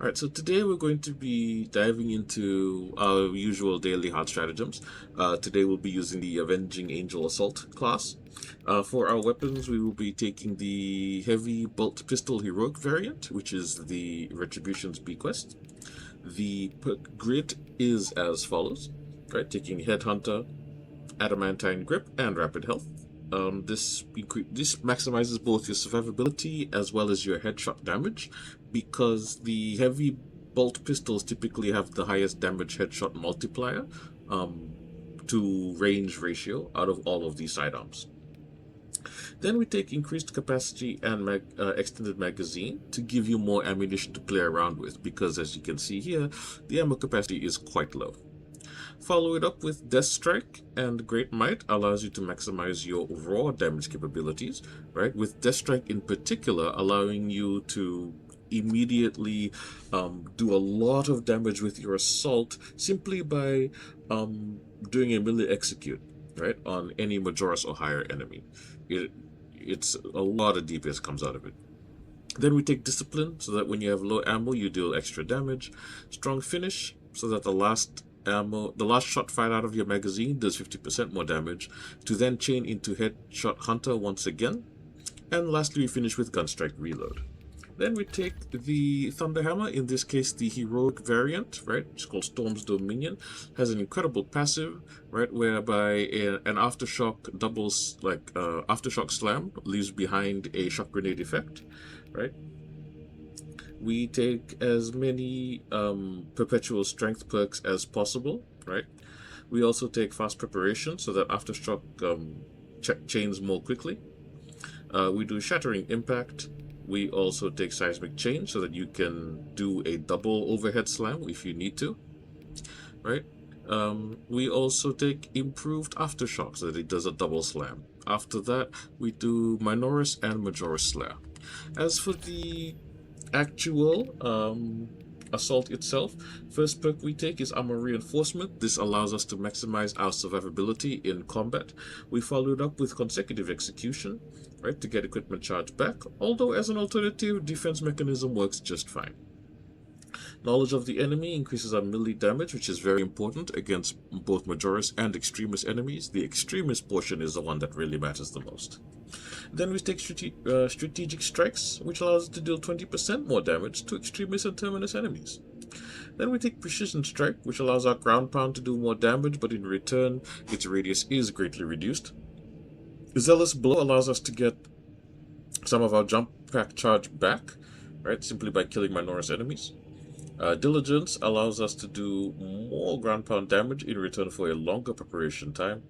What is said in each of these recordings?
Alright, so today we're going to be diving into our usual daily hard stratagems. Today we'll be using the Avenging Angel Assault class. For our weapons, we will be taking the Heavy Bolt Pistol Heroic variant, which is the Retribution's Bequest. The perk grid is as follows, right? Taking Headhunter, Adamantine Grip, and Rapid Health. This maximizes both your survivability as well as your headshot damage, because the heavy bolt pistols typically have the highest damage headshot multiplier to range ratio out of all of these sidearms. Then we take increased capacity and extended magazine to give you more ammunition to play around with, because as you can see here, the ammo capacity is quite low. Follow it up with Death Strike, and Great Might allows you to maximize your raw damage capabilities, right? With Death Strike in particular allowing you to immediately do a lot of damage with your assault simply by doing a melee execute, right, on any Majoris or higher enemy. It's a lot of DPS comes out of it. Then we take Discipline, so that when you have low ammo you deal extra damage. Strong Finish, so that the last shot fired out of your magazine does 50% more damage, to then chain into Headshot Hunter once again. And lastly we finish with Gunstrike Reload. Then we take the Thunderhammer, in this case the heroic variant, right? It's called Storm's Dominion. Has an incredible passive, right, whereby an aftershock doubles, like aftershock slam, leaves behind a shock grenade effect, right? We take as many perpetual strength perks as possible, right? We also take fast preparation, so that aftershock chains more quickly. We do shattering impact. We also take seismic change, so that you can do a double overhead slam if you need to, right? We also take improved aftershock, so that it does a double slam. After that, we do minoris and majoris slayer. As for the actual assault itself, first perk we take is Armor Reinforcement. This allows us to maximize our survivability in combat. We follow it up with Consecutive Execution, right, to get equipment charge back, although as an alternative, Defense Mechanism works just fine. Knowledge of the enemy increases our melee damage, which is very important against both Majoris and Extremist enemies. The Extremist portion is the one that really matters the most. Then we take Strategic Strikes, which allows us to deal 20% more damage to Extremist and Terminus enemies. Then we take Precision Strike, which allows our Ground Pound to do more damage, but in return, its radius is greatly reduced. Zealous Blow allows us to get some of our jump pack charge back, right, simply by killing Minoris enemies. Diligence allows us to do more ground pound damage in return for a longer preparation time.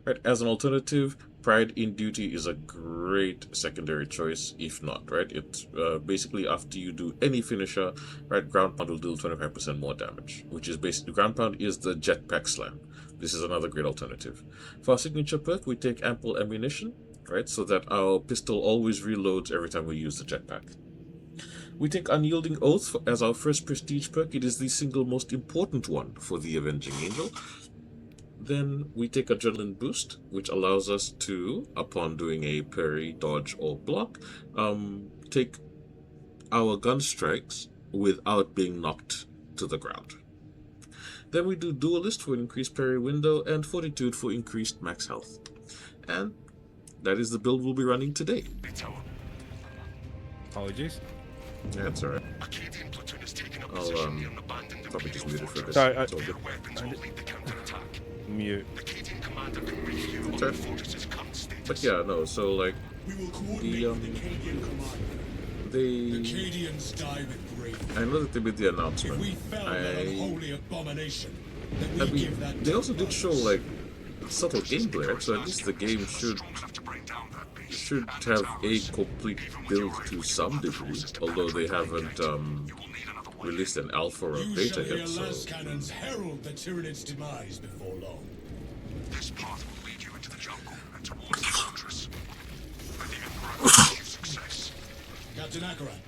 Right, as an alternative, Pride in Duty is a great secondary choice, if not, right? It's basically after you do any finisher, right, ground pound will do 25% more damage, which is basically, ground pound is the jetpack slam. This is another great alternative. For our signature perk, we take Ample Ammunition, right, so that our pistol always reloads every time we use the jetpack. We take Unyielding Oath as our first prestige perk. It is the single most important one for the Avenging Angel. Then we take Adrenaline Boost, which allows us to, upon doing a parry, dodge, or block, take our gun strikes without being knocked to the ground. Then we do Duelist for increased parry window, and Fortitude for increased max health. And that is the build we'll be running today. Apologies. Yeah, that's alright. I'll probably just mute it for a bit. Sorry, It's all good. Mute. Okay. But yeah, no, so like I know that they made the announcement. I mean, they also did show like subtle gameplay, right? So at least the game should have a complete build to some degree, although they haven't released an alpha or beta yet. So cannons herald the Tyranids' demise before long. This path will lead you into the jungle and towards the fortress. Where the Emperor achieves success. Captain Akaran,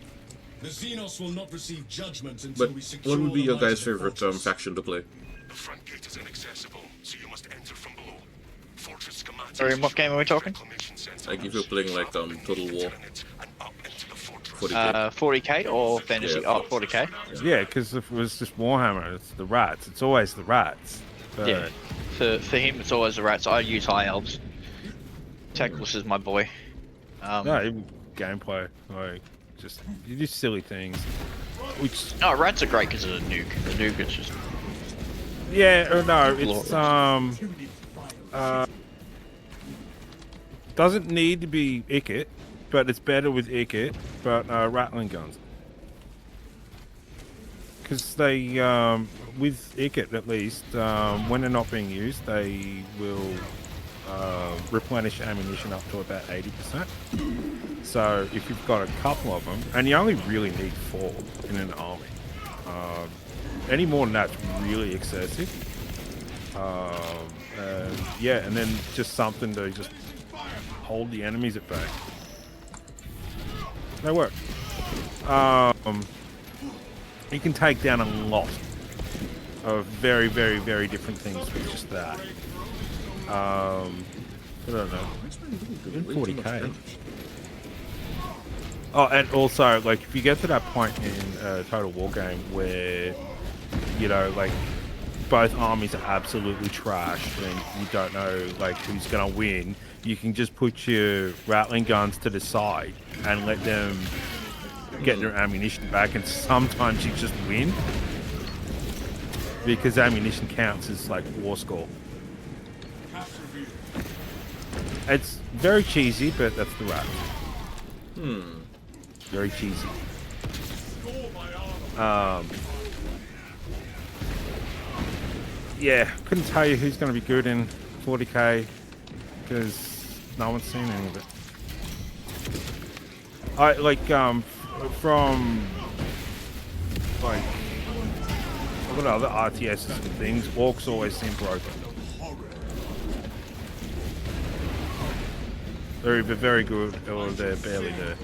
the Xenos will not receive judgment until but we secure. what would be your the might guys' of the favorite fortress. faction to play? The front gate is inaccessible, so you must enter from below. Fortress schematics. Sorry, what game are we talking? Like if you're playing like Total War. 40K. 40k or fantasy? Yeah. Oh, 40k. Yeah, because if it was just Warhammer, it's the rats. It's always the rats. But Yeah. For him, it's always the rats. I use high elves. Teclis is my boy. no, even gameplay, like you do silly things. Which No, rats are great because of the nuke. The nuke is just yeah, or no, it's doesn't need to be Icket, but it's better with Icket, but rattling guns. Because they, with Icket at least, when they're not being used, they will replenish ammunition up to about 80%. So if you've got a couple of them, and you only really need 4 in an army, any more than that's really excessive. Yeah, and then just something to just hold the enemies at bay. They work. You can take down a lot of very, very, very different things with just that. I don't know. In 40k. Oh, and also, like, if you get to that point in a Total War game where, you know, like, both armies are absolutely trashed and you don't know, like, who's gonna win, you can just put your rattling guns to the side and let them get their ammunition back, and sometimes you just win because ammunition counts as like war score. It's very cheesy, but that's the rap. Very cheesy. Yeah, couldn't tell you who's going to be good in 40k because no one's seen any of it. I like from like what other RTSs and things, orcs always seem broken. They're either very good or they're barely there.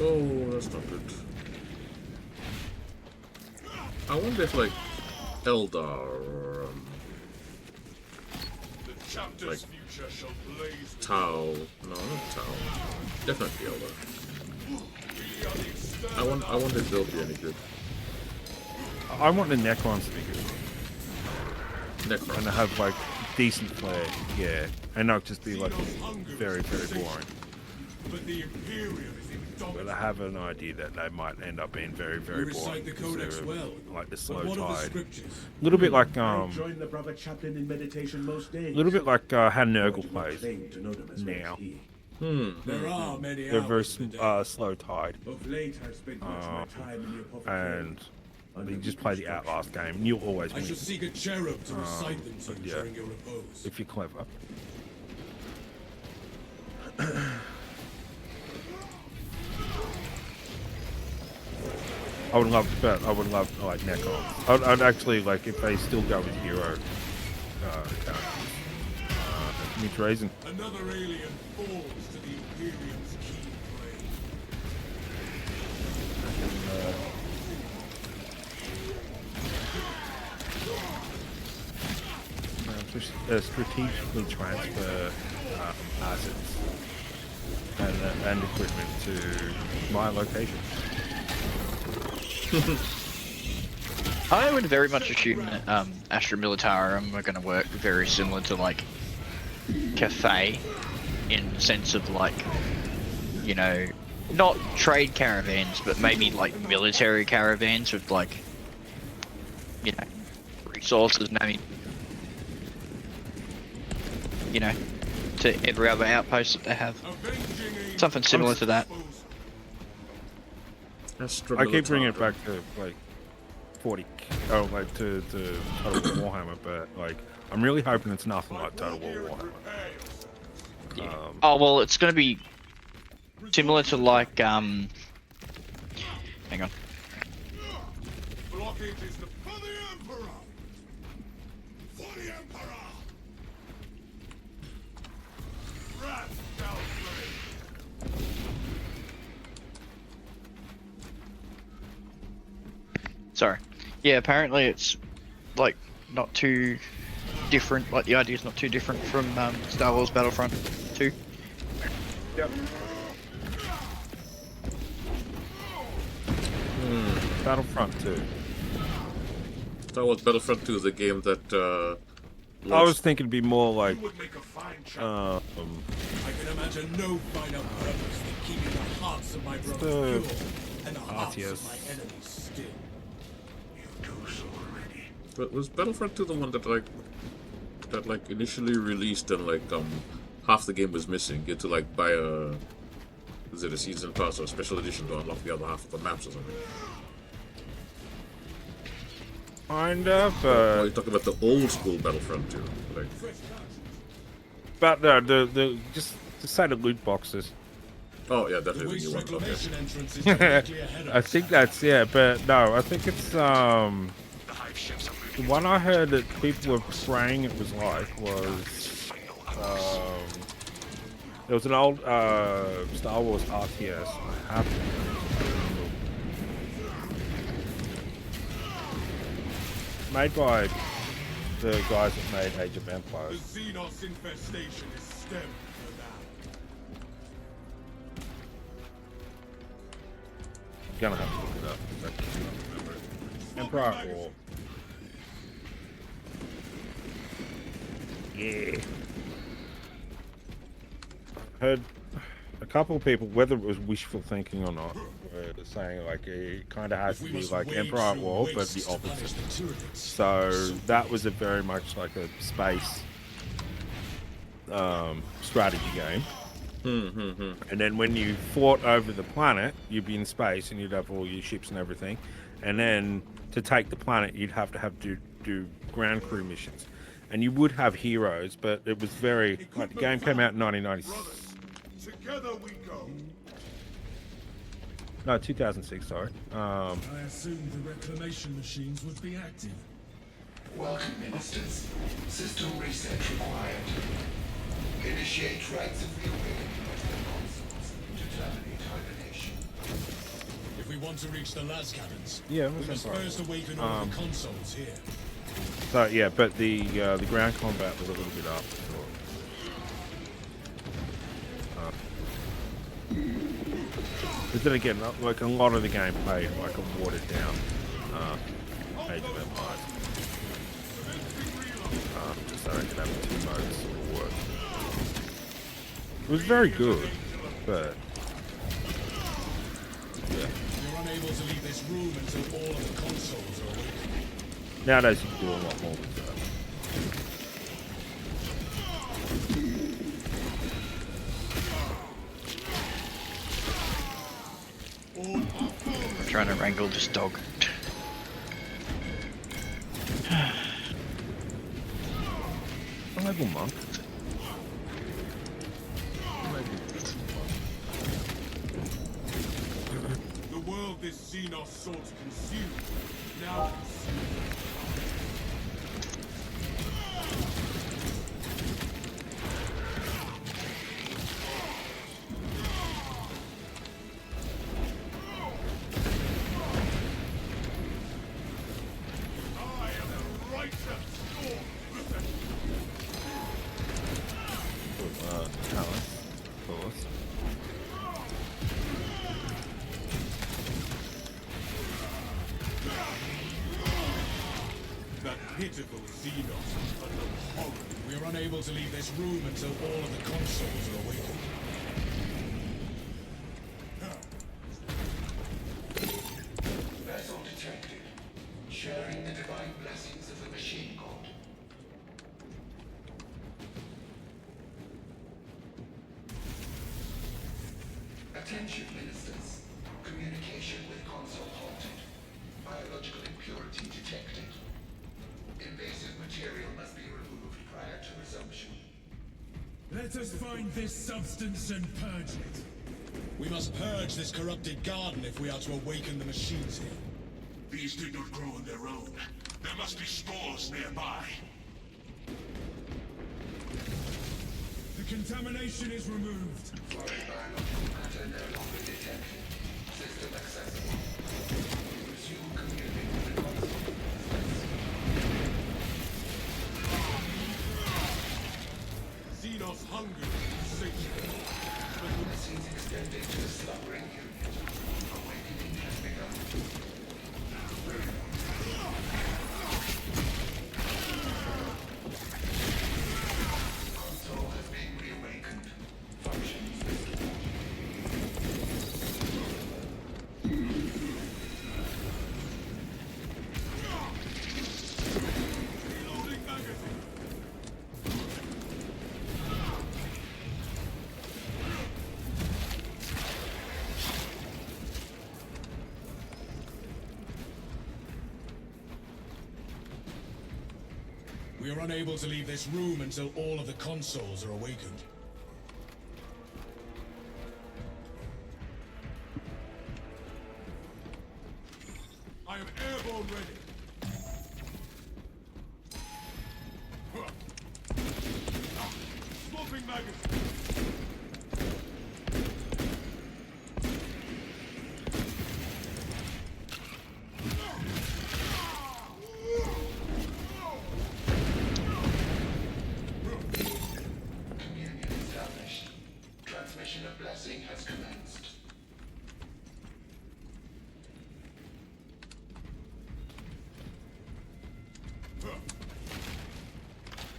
Oh, that's not good. I wonder if, like, Eldar or, like, Tau. No, not Tau. Definitely Eldar. I wonder if they'll be any good. I want the Necrons to be good. Necron. And to have, like, decent play, yeah. And not just be, like, very, very boring. But I have an idea that they might end up being very, very boring. Because they're like the slow tide. A little bit like a little bit like how Nurgle plays now. There are many They're very hours in the day. slow tide, Of late, I've spent much of my time in the apothecary. and you just play the Outlast game, and you'll always I win shall seek a cherub to recite them to you yeah. during your repose. if you're clever. I would love like Necrons. I'd actually like if they still go with hero characters. Mid reason. Another alien falls to the Imperium's key blade. Strategically transfer assets and equipment to my location. I would very much assume that Astra Militarum are going to work very similar to like Cathay, in the sense of like, you know, not trade caravans, but maybe like military caravans with like, you know, resources, maybe, you know, to every other outpost that they have. Avenging Angel. Something similar to that. I keep bringing it back to like 40, oh, like to Total War Warhammer, but like I'm really hoping it's nothing like Total War Warhammer. Yeah. Oh well, it's going to be similar to like hang on. Blockage is for the Emperor. For the Emperor. Wrath shall reign. Sorry. Yeah, apparently it's like not too different. Like the idea is not too different from Star Wars Battlefront 2. Yep. Battlefront 2. Star Wars Battlefront 2 is a game that I was launched. thinking it'd be more like You would make a fine champion. I can imagine no finer purpose than keeping the hearts of my brothers the pure and the hearts RTS. of my enemies still. You do so already. But was Battlefront 2 the one that like initially released and like half the game was missing? You had to like buy a, is it a season pass or a special edition to unlock the other half of the maps or something? kind of, Or are you talking about the old school Battlefront 2? Like, but no, the just say the loot boxes. oh yeah, The definitely the waste new one. Okay. reclamation entrance is directly ahead of I us. think that's but no, I think it's The hive ships are the moving. one I heard that people were praying it was like was there was an old Star Wars RTS. I have made by the guys that made Age of The Empires. Xenos infestation is stemmed for now. Gonna have to look it up. But Emperor at War. Yeah. Heard a couple of people, whether it was wishful thinking or not, were saying like it kind of has to We be must like wage Emperor at your War, but waste the to punish opposite. the tyranids. So that was a very much like a space strategy game. And then when you fought over the planet, you'd be in space and you'd have all your ships and everything. And then to take the planet, you'd have to do ground crew missions. And you would have heroes, but it was very like the game came out in 1996. Together we go. No, 2006. Sorry. I assumed the reclamation machines would be active. Welcome, ministers. System reset required. Initiate rites of reawakening of the consoles to terminate hibernation. If we want to reach the las cannons, Yeah, it we was must Empire. first awaken all the consoles here. So yeah, but the ground combat was a little bit up. But then again, like a lot of the gameplay, like a watered down Age of Empires. Just so they could have two modes sort of work. It was very good, but yeah. We're unable to leave this room until all of the consoles are awakened. Nowadays you can do a lot more with that. I'm trying to wrangle this dog. A level monk. The world this Xenos sought to consume, now consumed. Talent, of course. That pitiful Xenos is but a horror. We are unable to leave this room until all of the consoles are awakened. Vessel detected. Sharing the divine blessings of the machine god. Attention, ministers. Communication with console halted. Biological impurity detected. Invasive material must be removed prior to resumption. Let us find this substance and purge it. We must purge this corrupted garden if we are to awaken the machines here. These did not grow on their own. There must be stores nearby. The contamination is removed. Foreign biological matter no longer detected. System accessible. Resume communicating with We are unable to leave this room until all of the consoles are awakened. I am airborne ready. Swapping magazine. Communion established. Transmission of blessing has commenced.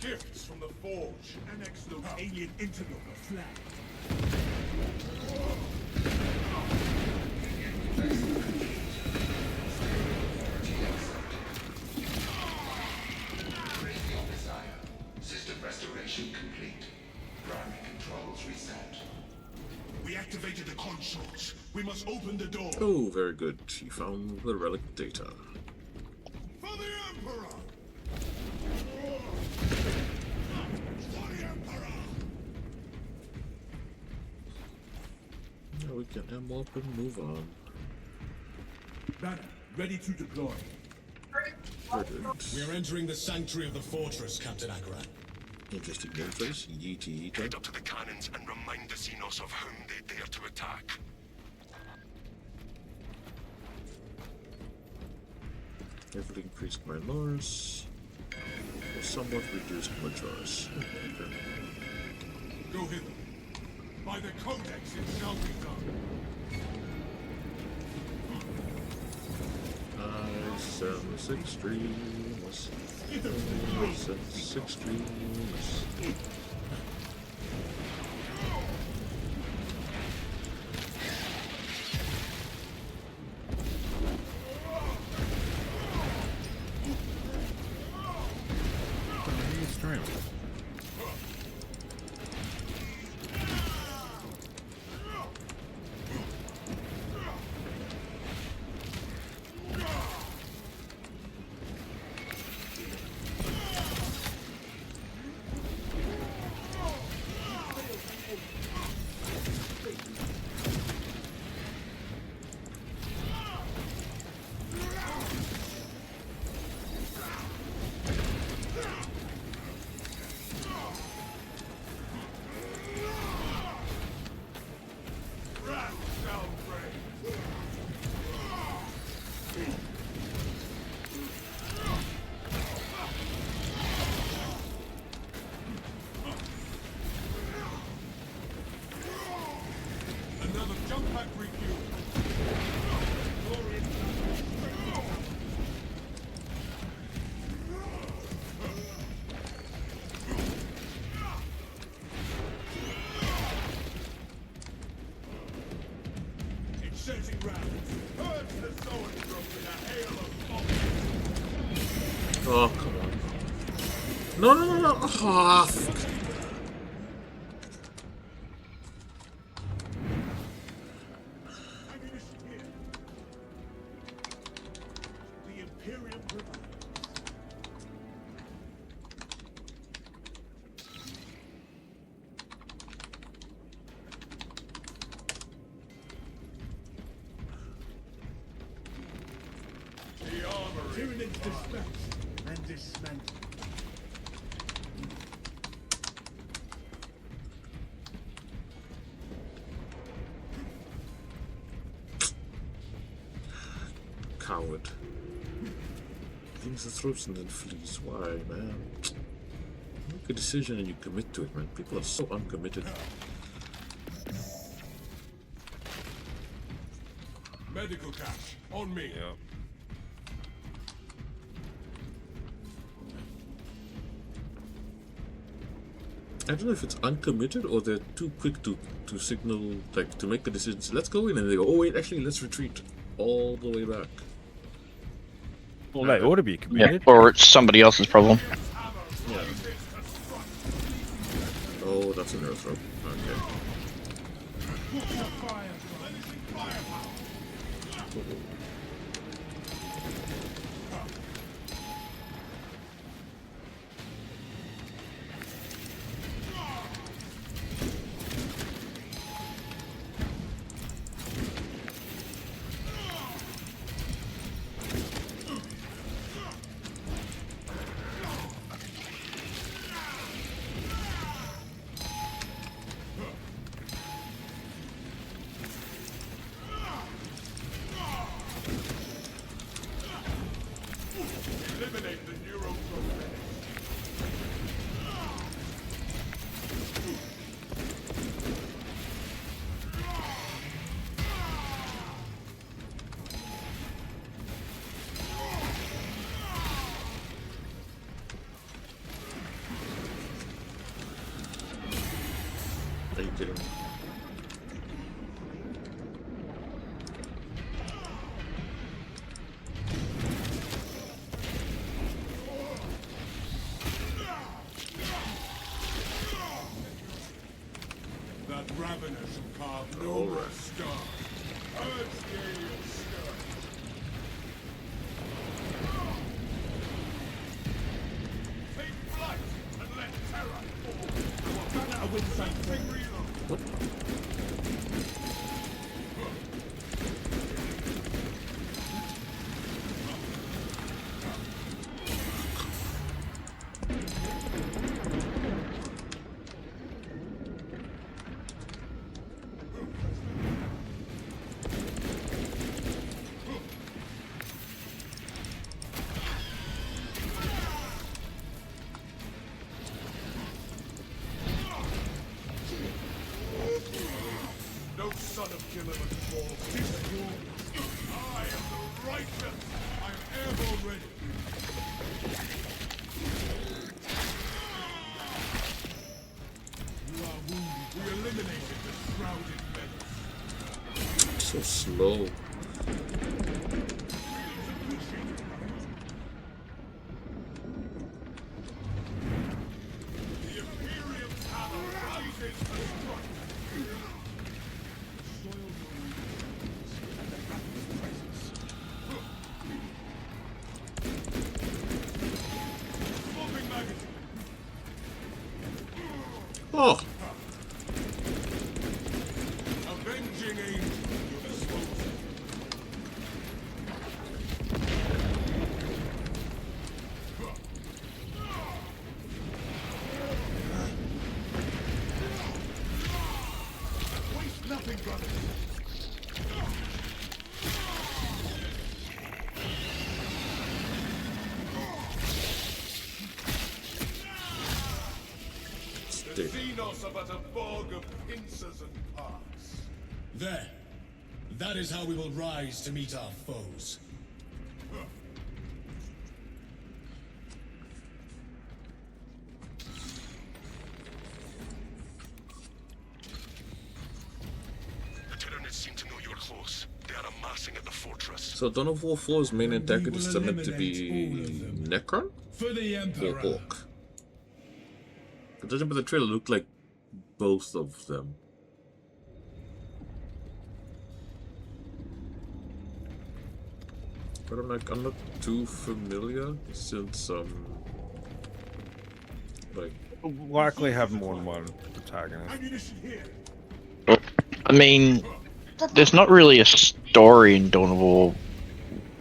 Gifts from the Forge. Annex those alien interloper flag. Raise your desire. System restoration complete. Primary controls reset. We activated the consoles. We must open the door. Oh, very good. You found the relic data. For the Emperor! For the Emperor! Now we can ammo up and move on. Banner, ready to deploy. Brilliant. We are entering the sanctuary of the fortress, Captain Akran. Interesting interface. Yeet. Head up to the cannons and remind the Xenos of whom they dare to attack. Heavily increased minoris. Somewhat reduced majoris. Okay. Go hither. By the Codex, it shall be done. I sense extremes. I sense extremes. Another jump pack refuel. Inserting round. Purge the zoanthrope with a hail of bombs. Oh, come on. No. Ah, fuck. Ammunition here. The Imperium provides. The armory. Tyranids dispatched and dismantled. Coward. Things the throats and then flees. Why, man? Make a decision and you commit to it, man. People are so uncommitted. Medical cache on me. Yeah. I don't know if it's uncommitted or they're too quick to signal, like, to make a decision. So let's go in, and they go, oh wait, actually, let's retreat all the way back. Well, they ought to be Yeah, committed. or it's somebody else's problem. Yeah. Oh, that's an earth rope. Okay. kidding me? That Ravener shall carve no more scars. Purge the alien scourge. Take flight and let terror fall. Our banner with something real. No son of killer but falls. This war. I am the righteous. I am airborne ready. You are wounded. We eliminated the shrouded menace. So slow. The Imperial power rises to strike. Swapping magazine. Oh, Avenging Angel. Your disposal. Waste nothing, brothers. The Xenos are but a bog of pincers and parts. There. That is how we will rise to meet our foes. The Tyranids seem to know you're close. They are amassing at the fortress. so Dawn of War 4's main antagonists are meant to be Necron For the or Emperor. Hawk? Judging by the trailer, it looked like both of them. But I'm not too familiar since like Likely have more than one protagonist. Ammunition here. I mean, there's not really a story in Dawn of War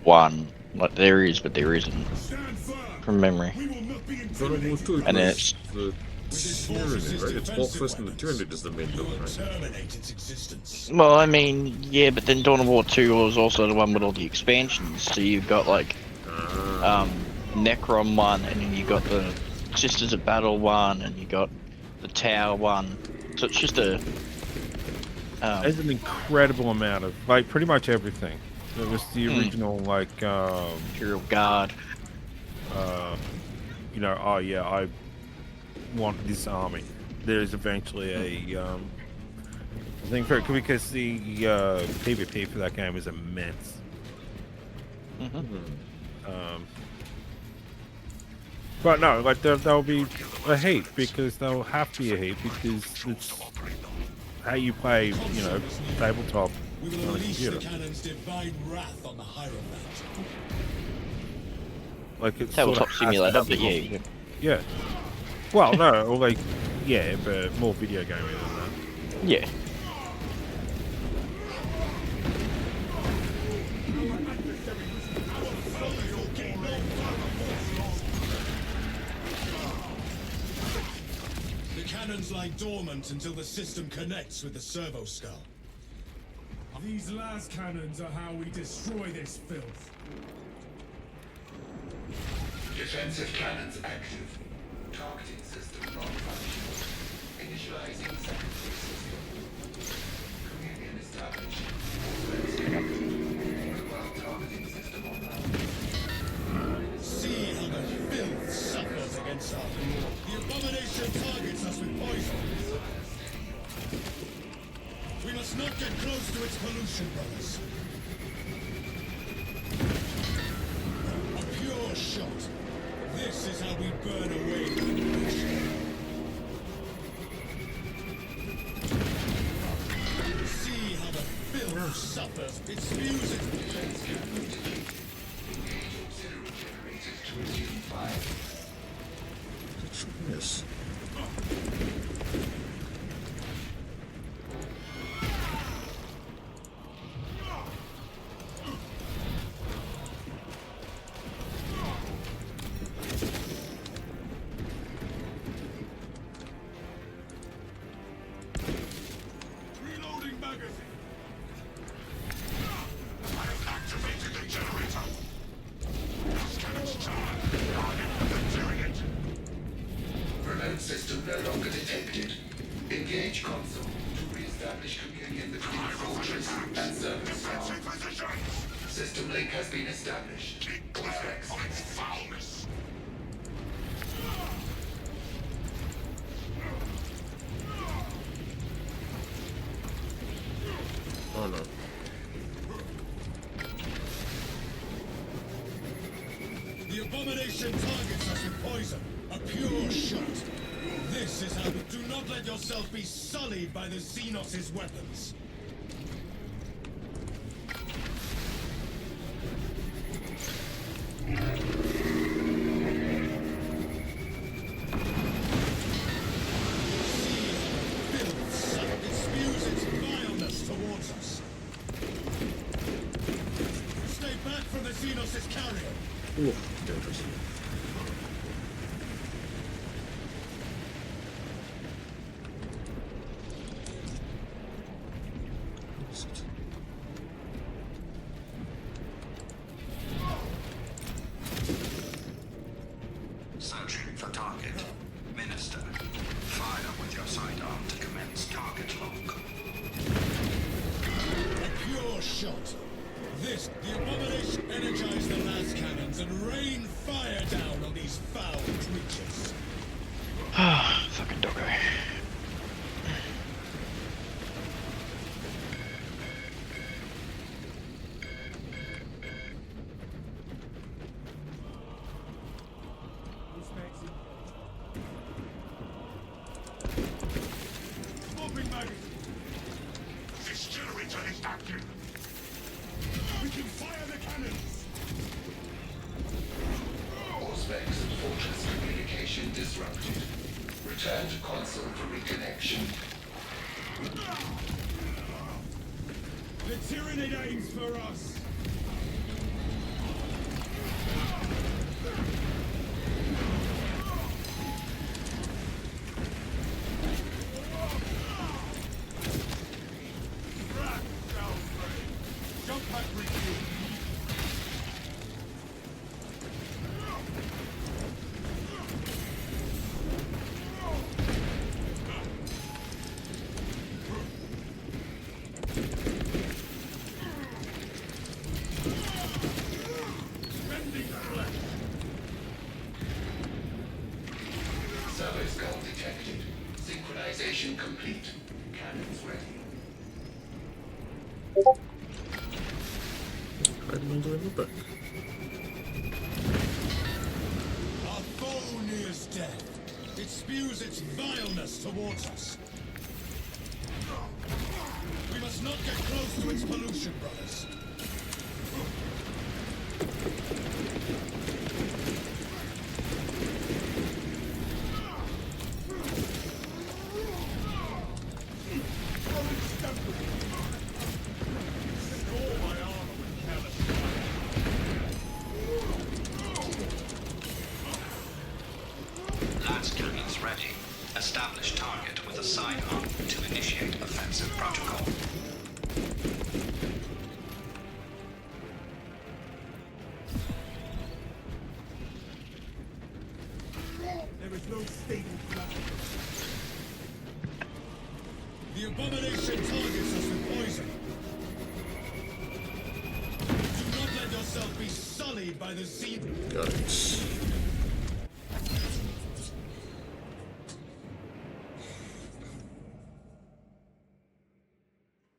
1. Like, there is, but there isn't. Stand firm. From memory. We will not be Dawn of War intimidated. 2, it And was it's- the Tyranid, right? It's Hawk first and the Tyranid is the main We villain, will right? terminate its existence. Well, I mean, yeah, but then Dawn of War 2 was also the one with all the expansions. So you've got, like, Necron 1, and then you got the Sisters of Battle 1, and you got the Tower 1. So it's just a... There's an incredible amount of, like, pretty much everything. There was the original, like, Imperial Guard. you know, oh yeah, I want this army. There's eventually a thing for it because the PvP for that game is immense. But no, like there'll be a heap because there'll have to be a heap because it's how you play, you know, tabletop We will on a unleash the computer. cannon's divine wrath on the Hierophant. Like it's Tabletop sort of simulator, has to but have- yeah. Yeah. Well, no, or like yeah, but more video gaming than that. Yeah. The cannons lie dormant until the system connects with the servo skull. These last cannons are how we destroy this filth. Defensive cannons active. Targeting system non-functional. Initializing secondary system. Communion established. Mobile targeting system online. See how the filth suffers against our lord. The abomination targets us with poison. its pollution, brothers. A pure shot. This is how we burn away the pollution. See how the filth suffers. It spews it. Defense cannon activated. Engage auxiliary generators to resume fire. Yes. Reloading magazine. I've activated the generator. Those cannons charge. Clearing it. Remote system no longer detected. Engage console to re-establish communion between fortress and server staff. Take positions. System link has been established. Keep clear of its foulness. Oh no. The abomination targets us with poison. A pure shot. This is how. Do not let yourself be sullied by the Xenos' weapons. It spews its vileness towards us. Stay back from the Xenos' carrier. Ooh, dangerous. Searching for target. Minister, fire with your sidearm to commence target lock. A pure shot. This, the abomination, energize the las cannons and rain fire down on these foul creatures. Fucking doggo. Swapping magazine. This generator is active. We can fire the cannons. All specs and fortress communication disrupted. Return to console for reconnection. The Tyranid aims for us. Jump pack refuel. Bending the flesh. Servo skull detected. Synchronization complete. Cannons ready. Hiding under the back. Our foe nears death. It spews its vileness towards us. We must not get close to its pollution, brothers. Restore my armor with careless fire. Lance cannons ready. Establish target with a sidearm to initiate offensive protocol. There is no stable ground. The abomination targets us with poison. Do not let yourself be sullied by the sea. Got it.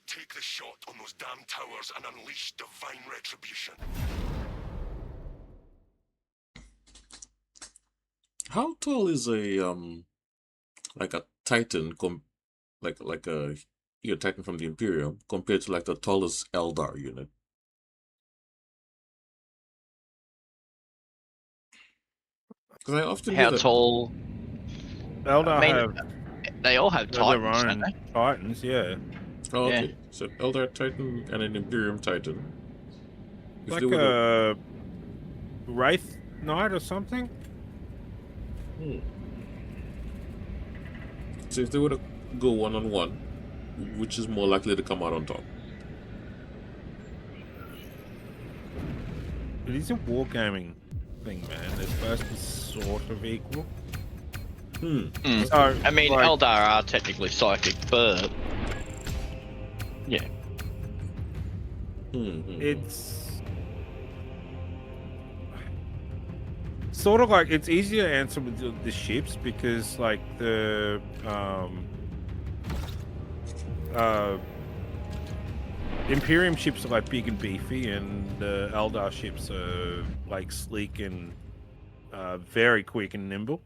Take the shot on those How tall is a like a Titan like a Titan from the Imperium compared to like the tallest Eldar unit? Because I often hear How that. tall? Eldar I mean, have they all have their titans, don't own they? Titans, yeah. Oh, Yeah. okay. So Eldar Titan and an Imperium Titan. If they Like were to, a Wraith Knight or something. hmm. So if they were to go one on one, which is more likely to come out on top? It is a wargaming thing, man. They're supposed to be sort of equal. Hmm. Mm. So, I mean, like, Eldar are technically psychic, but yeah. it's sort of like it's easier to answer with the ships because like the Imperium ships are like big and beefy, and the Eldar ships are like sleek and very quick and nimble.